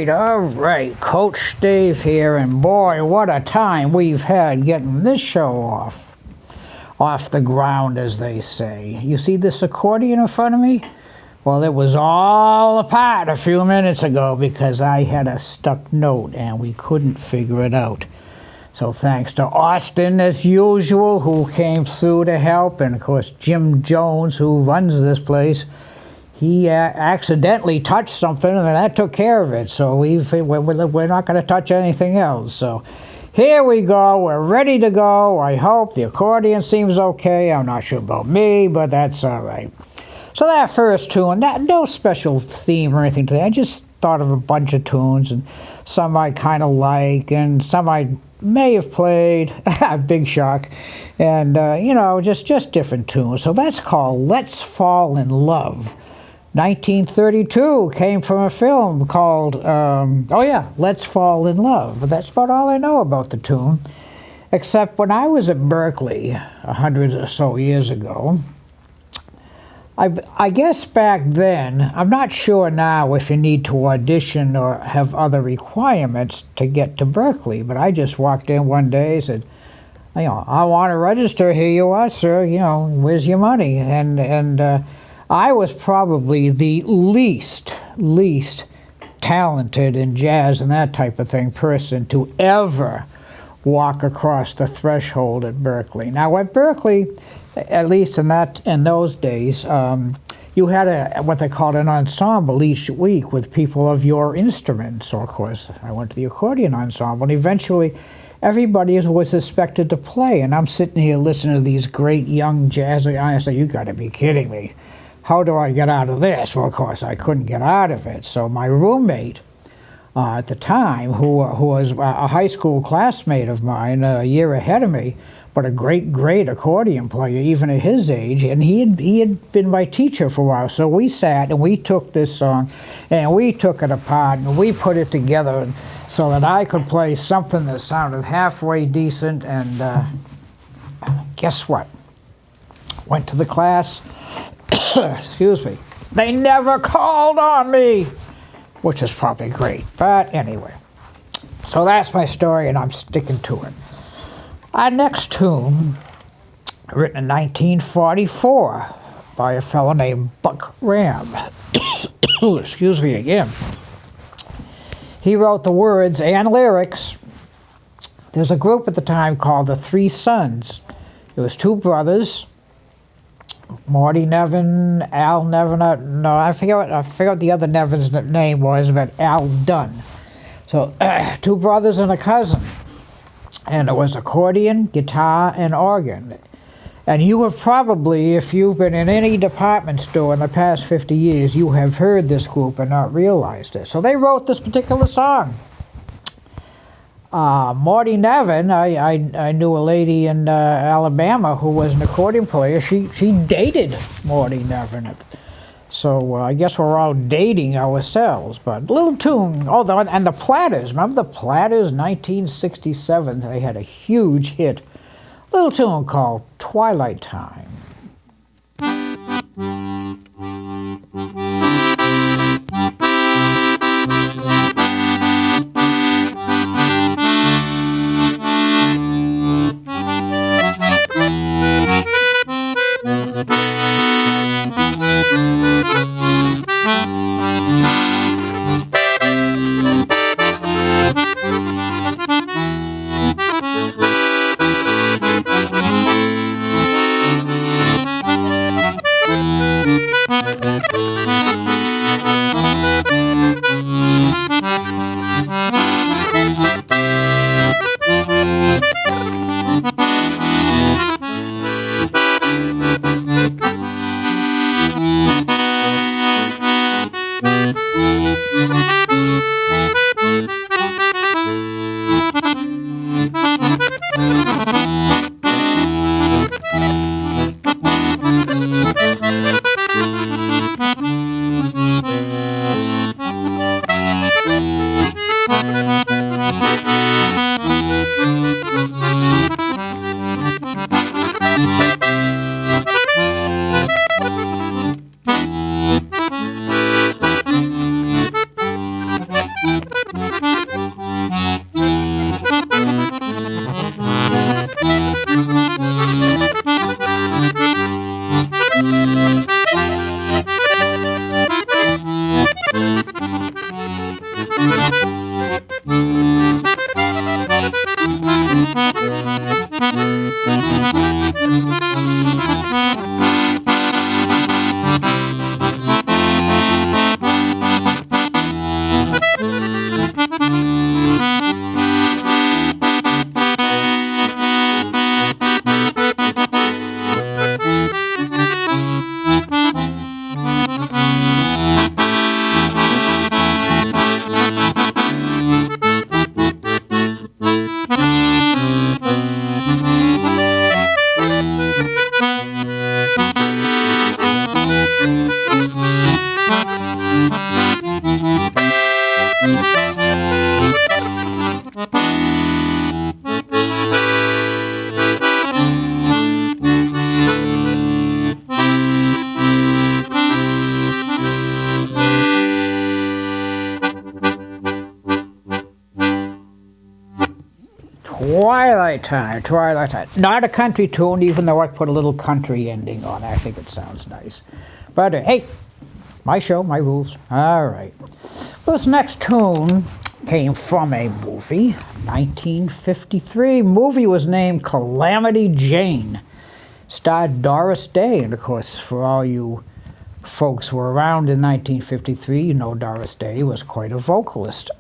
All right, Coach Dave here, and boy, what a time we've had getting this show off the ground, as they say. You see this accordion in front of me? Well, it was all apart a few minutes ago because I had a stuck note and we couldn't figure it out. So thanks to Austin, as usual, who came through to help, and of course Jim Jones, who runs this place. He accidentally touched something, and that took care of it. So we're not going to touch anything else. So here we go. We're ready to go. I hope the accordion seems okay. I'm not sure about me, but that's all right. So that first tune, no special theme or anything today. I just thought of a bunch of tunes, and some I kind of like, and some I may have played. Big shock. And, just different tunes. So that's called Let's Fall in Love. 1932, came from a film called, Let's Fall in Love. That's about all I know about the tune. Except when I was at Berkeley 100 or so years ago, I guess back then, I'm not sure now if you need to audition or have other requirements to get to Berkeley, but I just walked in one day and said, I want to register. Here you are, sir. Where's your money? And I was probably the least talented in jazz and that type of thing person to ever walk across the threshold at Berkeley. Now at Berkeley, at least in those days, you had what they called an ensemble each week with people of your instrument. So of course I went to the accordion ensemble, and eventually everybody was expected to play. And I'm sitting here listening to these great young jazz guys. I said, you got to be kidding me. How do I get out of this? Well, of course, I couldn't get out of it. So my roommate at the time, who was a high school classmate of mine, a year ahead of me, but a great accordion player, even at his age, and he had been my teacher for a while. So we sat and we took this song, and we took it apart, and we put it together so that I could play something that sounded halfway decent. And guess what? Went to the class. Excuse me. They never called on me, which is probably great. But anyway, So that's my story, and I'm sticking to it. Our next tune, written in 1944 by a fellow named Buck Ram. Excuse me again. He wrote the words and lyrics. There's a group at the time called the Three Sons. It was two brothers, Marty Nevin, Al Nevin. No, I forget what the other Nevin's name was, but Al Dunn. So two brothers and a cousin. And it was accordion, guitar, and organ. And you have probably, if you've been in any department store in the past 50 years, you have heard this group and not realized it. So they wrote this particular song. Marty Nevin, I knew a lady in Alabama who was an accordion player. She dated Marty Nevin. So I guess we're all dating ourselves. But little tune. Oh, and the Platters. Remember the Platters? 1967. They had a huge hit. Little tune called Twilight Time. Twilight Time. Not a country tune, even though I put a little country ending on it. I think it sounds nice. But hey, my show, my rules. All right. Well, this next tune came from a movie, 1953. Movie was named Calamity Jane. Starred Doris Day, and of course, for all you folks who were around in 1953, you know Doris Day was quite a vocalist.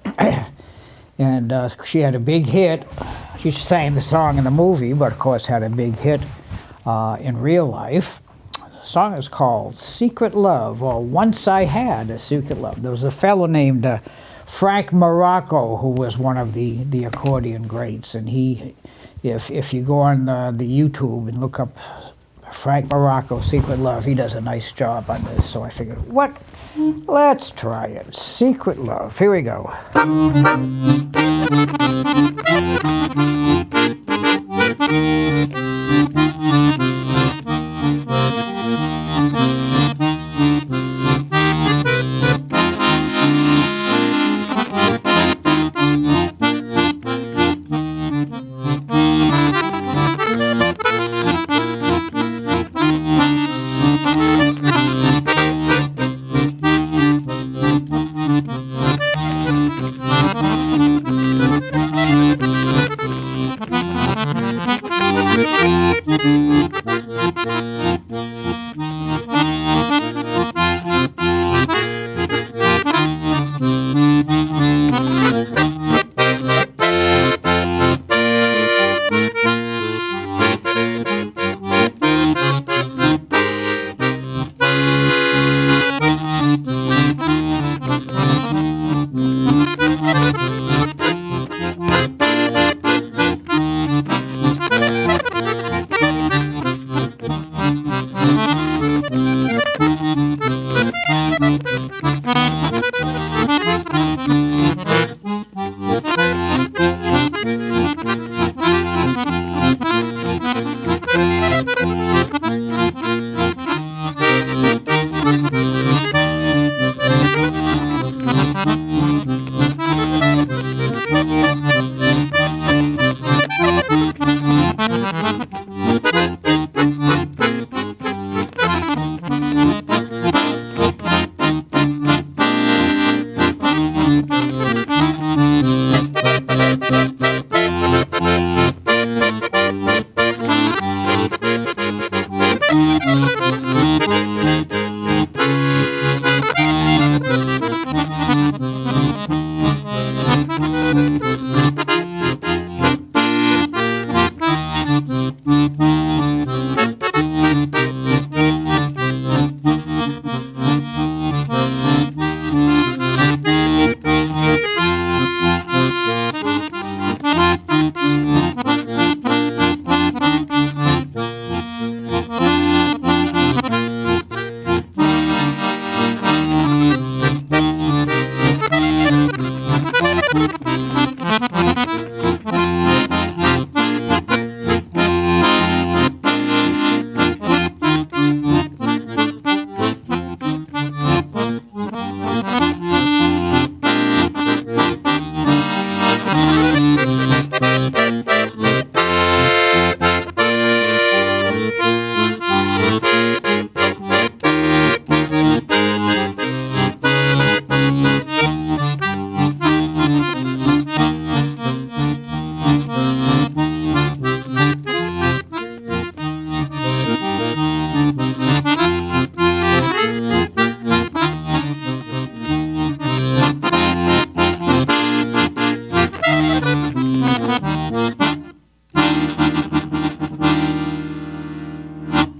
And she had a big hit. She sang the song in the movie, but of course had a big hit in real life. The song is called Secret Love, or Once I Had a Secret Love. There was a fellow named Frank Morocco who was one of the accordion greats, and he, if you go on the YouTube and look up Frank Morocco, Secret Love, he does a nice job on this. So I figured, what? Let's try it. Secret Love. Here we go.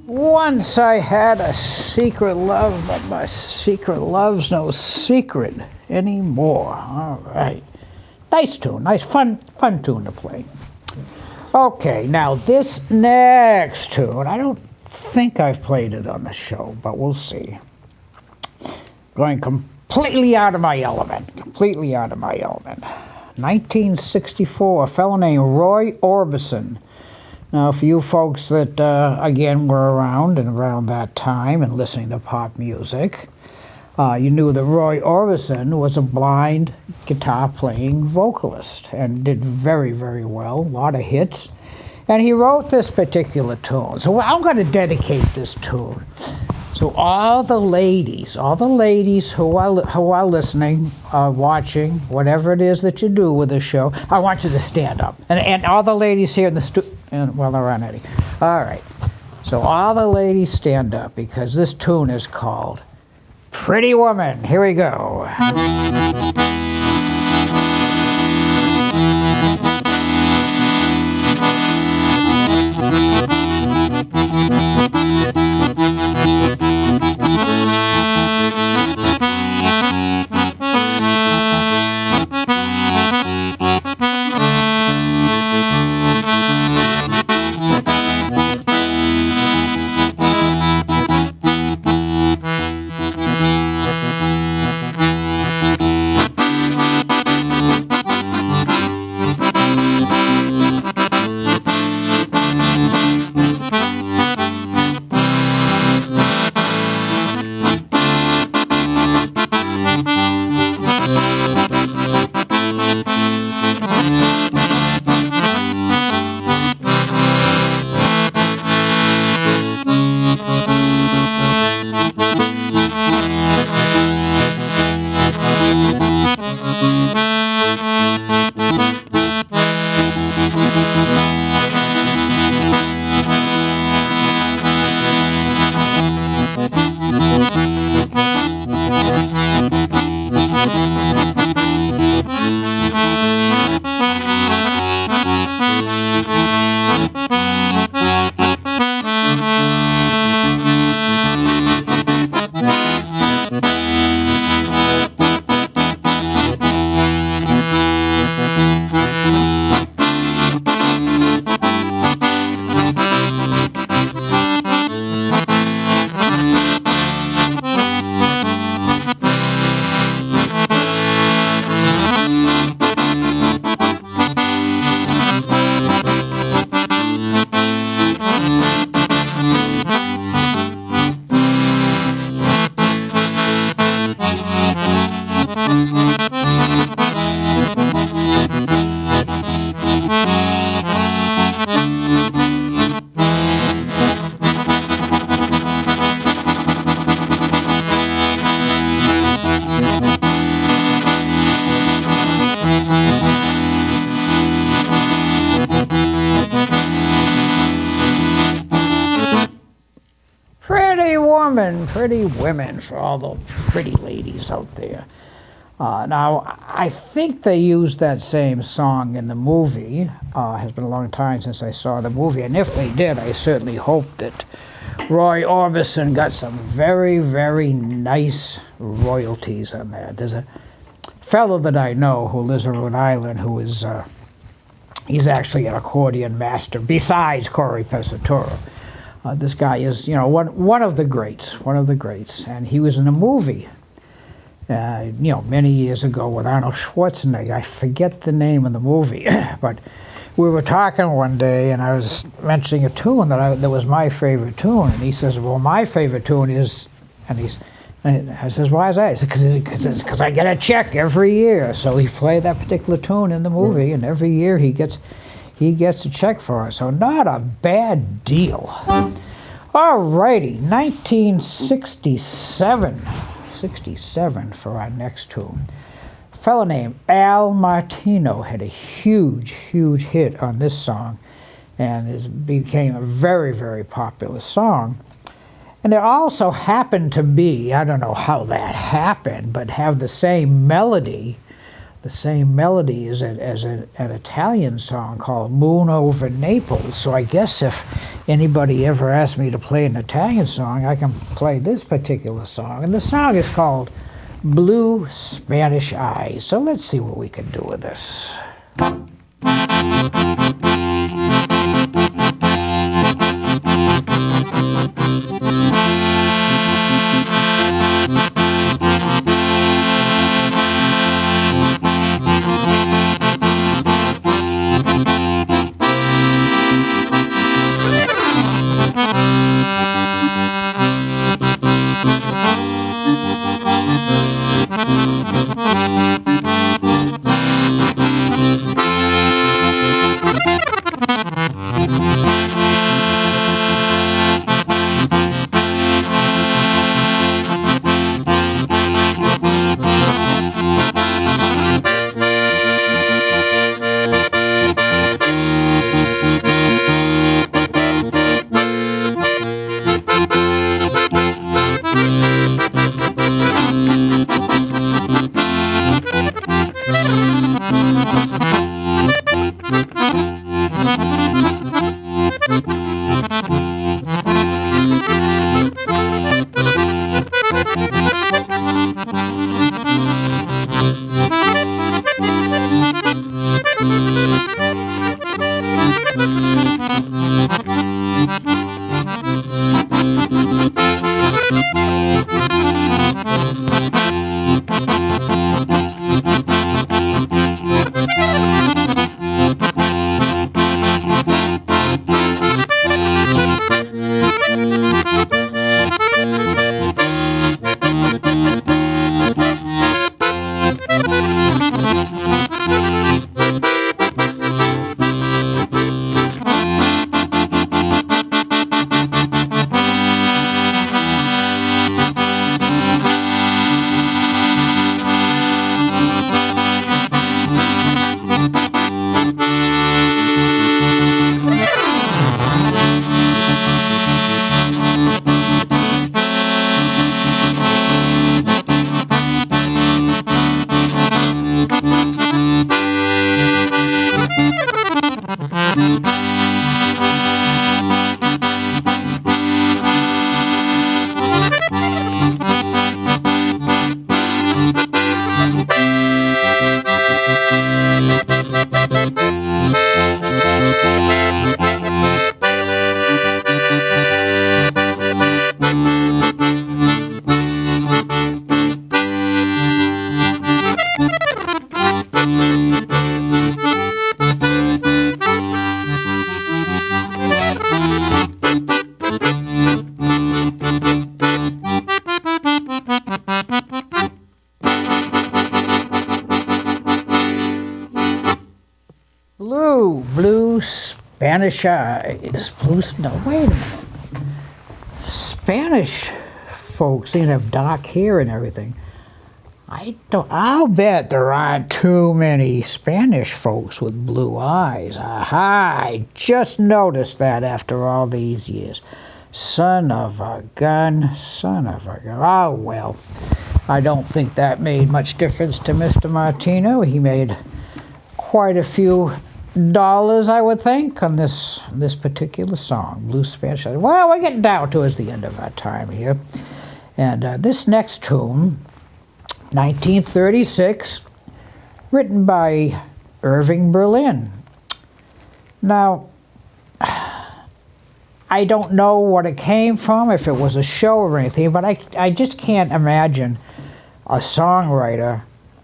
Once I had a secret love, but my secret love's no secret anymore. All right. Nice tune, nice fun tune to play. Okay, now this next tune, I don't think I've played it on the show, but we'll see. Going completely out of my element, 1964, a fellow named Roy Orbison. Now, for you folks that, again, were around that time and listening to pop music, you knew that Roy Orbison was a blind guitar-playing vocalist and did very, very well, a lot of hits. And he wrote this particular tune. So I'm going to dedicate this tune. So all the ladies who are listening, watching, whatever it is that you do with the show, I want you to stand up. And all the ladies here in the studio, well, they're on Eddie. All right. So all the ladies stand up because this tune is called Pretty Woman. Here we go. Pretty women for all the pretty ladies out there. Now, I think they used that same song in the movie. Has been a long time since I saw the movie, and if they did, I certainly hope that Roy Orbison got some very, very nice royalties on that. There's a fellow that I know who lives in Rhode Island who is, he's actually an accordion master besides Corey Pesatoro. This guy is, one of the greats, and he was in a movie, many years ago with Arnold Schwarzenegger. I forget the name of the movie, but we were talking one day, and I was mentioning a tune that was my favorite tune, and he says, "Well, my favorite tune is," and And I says, why is that? He said, because I get a check every year. So he played that particular tune in the movie, and every year he gets a check for it. So not a bad deal. All righty, 1967 for our next tune. A fellow named Al Martino had a huge hit on this song, and it became a very, very popular song. And it also happened to be, I don't know how that happened, but have the same melody as an Italian song called Moon Over Naples. So I guess if anybody ever asked me to play an Italian song, I can play this particular song. And the song is called Blue Spanish Eyes. So let's see what we can do with this. Blue Spanish eyes. No, wait a minute. Spanish folks seem to have dark hair and everything. I'll bet there aren't too many Spanish folks with blue eyes. Aha, I just noticed that after all these years. Son of a gun. Oh, well, I don't think that made much difference to Mr. Martino. He made quite a few dollars, I would think, on this particular song, Blue Spanish Eyes. Well, we're getting down towards the end of our time here. And this next tune, 1936, written by Irving Berlin. Now, I don't know what it came from, if it was a show or anything, but I just can't imagine a songwriter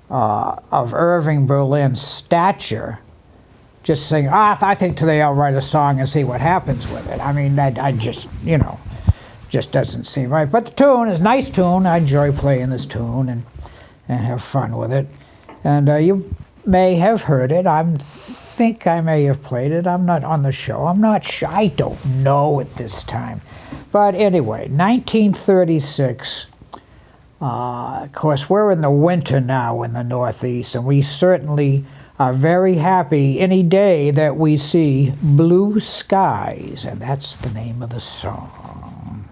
of Irving Berlin's stature just saying, I think today I'll write a song and see what happens with it. I mean, I just, just doesn't seem right. But the tune is a nice tune. I enjoy playing this tune and have fun with it. And you may have heard it. I think I may have played it. I'm not on the show. I'm not sure. I don't know at this time. But anyway, 1936. Of course, we're in the winter now in the Northeast, and we certainly are very happy any day that we see blue skies, and that's the name of the song.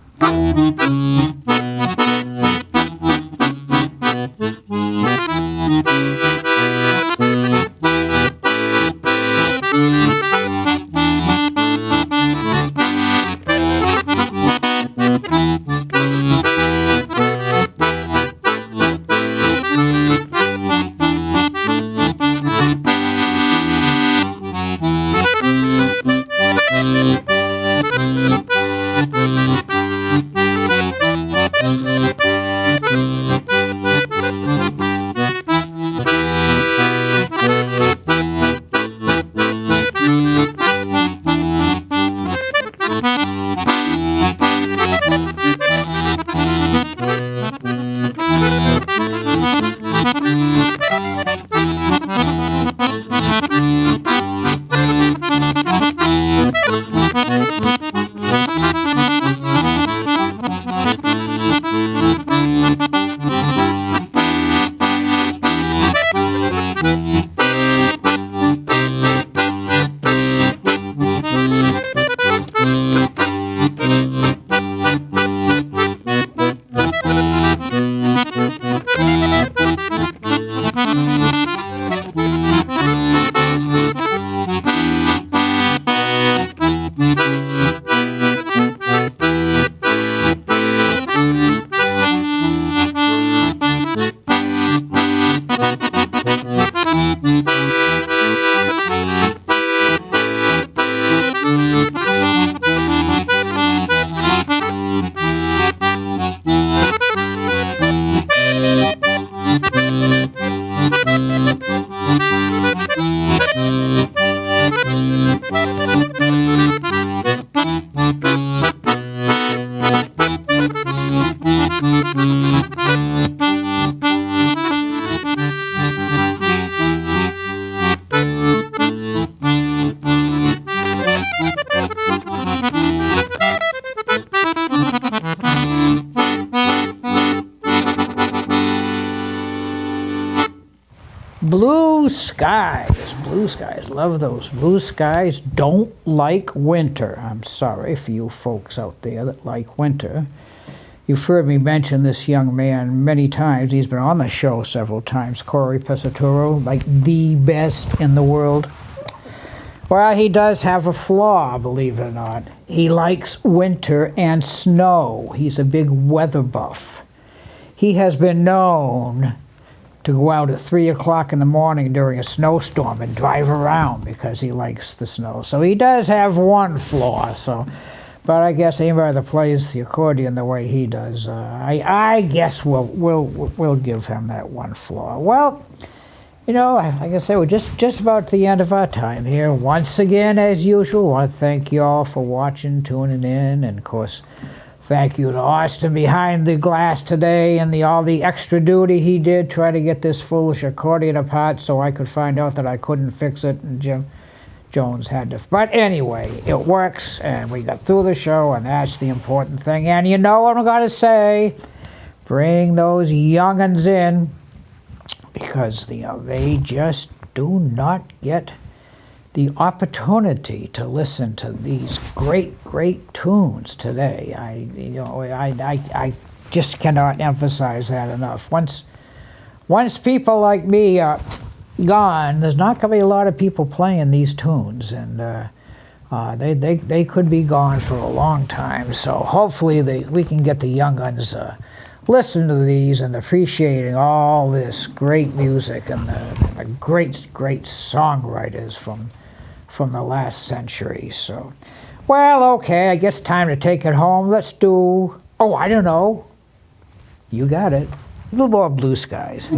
Blue skies, blue skies, love those. Blue skies don't like winter. I'm sorry for you folks out there that like winter. You've heard me mention this young man many times. He's been on the show several times, Corey Pesaturo, like the best in the world. Well, he does have a flaw, believe it or not. He likes winter and snow. He's a big weather buff. He has been known to go out at 3 o'clock in the morning during a snowstorm and drive around because he likes the snow. So he does have one flaw. But I guess anybody that plays the accordion the way he does, I guess we'll give him that one flaw. Well, you know, like I said, we're just about at the end of our time here. Once again, as usual, I want to thank you all for watching, tuning in, and of course, thank you to Austin behind the glass today and all the extra duty he did try to get this foolish accordion apart so I could find out that I couldn't fix it, and Jim Jones had to. But anyway, it works, and we got through the show, and that's the important thing. And you know what I'm going to say? Bring those young'uns in, because they just do not get the opportunity to listen to these great tunes today. I just cannot emphasize that enough. Once people like me are gone, there's not going to be a lot of people playing these tunes, and they could be gone for a long time. So hopefully we can get the young uns listen to these and appreciating all this great music and the great songwriters from the last century. So, well, okay, I guess time to take it home. Let's do, oh, I don't know. You got it. A little more Blue Skies.